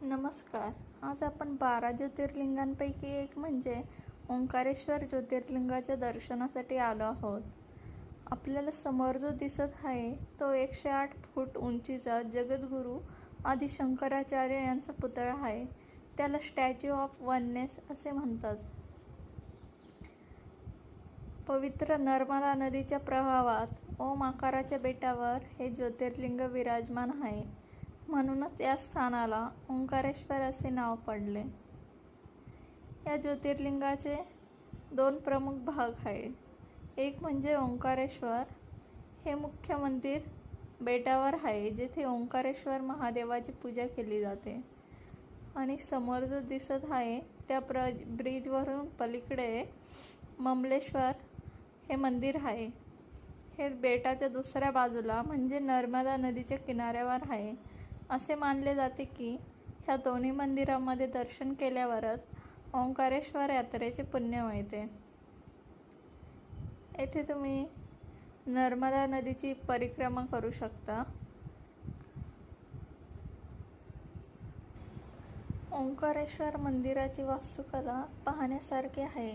नमस्कार. आज आपण 12 ज्योतिर्लिंगांपैकी एक म्हणजे ओंकारेश्वर ज्योतिर्लिंगाच्या दर्शनासाठी आलो आहोत. आपल्याला समोर जो दिसत आहे तो 108 फूट उंचीचा जगद्गुरू आदि शंकराचार्य यांचा पुतळा आहे. त्याला स्टॅच्यू ऑफ वननेस असे म्हणतात. पवित्र नर्मदा नदीच्या प्रभावात ओम आकाराच्या बेटावर हे ज्योतिर्लिंग विराजमान आहे. म्हणूनच या स्थानाला ओंकारेश्वर असे नाव पडले. या ज्योतिर्लिंगाचे दोन प्रमुख भाग आहेत. एक म्हणजे ओंकारेश्वर. हे मुख्य मंदिर बेटावर आहे, जेथे ओंकारेश्वर महादेवाची पूजा केली जाते. आणि समोर जो दिसत आहे त्या ब्रिजवरून पलीकडे ममलेश्वर हे मंदिर आहे. हे बेटाच्या दुसऱ्या बाजूला म्हणजे नर्मदा नदीच्या किनाऱ्यावर आहे. असे मानले जाते की ह्या दोन्ही मंदिरांमध्ये दर्शन केल्यावरच ओंकारेश्वर यात्रेचे पुण्य मिळते. येथे तुम्ही नर्मदा नदीची परिक्रमा करू शकता. ओंकारेश्वर मंदिराची वास्तुकला पाहण्यासारखी आहे.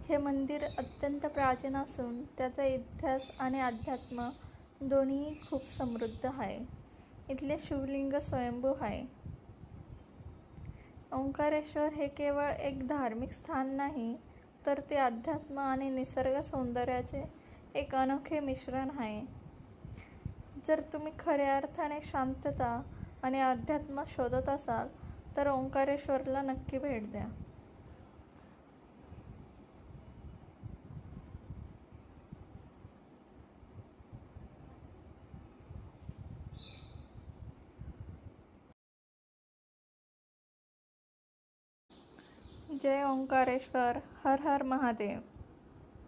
हे मंदिर अत्यंत प्राचीन असून त्याचा इतिहास आणि अध्यात्म दोन्ही खूप समृद्ध आहे. इथले शिवलिंग स्वयंभू आहे. ओंकारेश्वर हे केवळ एक धार्मिक स्थान नाही, तर ते अध्यात्म आणि निसर्ग सौंदर्याचे एक अनोखे मिश्रण आहे. जर तुम्ही खऱ्या अर्थाने शांतता आणि अध्यात्म शोधत असाल तर ओंकारेश्वरला नक्की भेट द्या. जय ओंकारेश्वर. हर हर महादेव.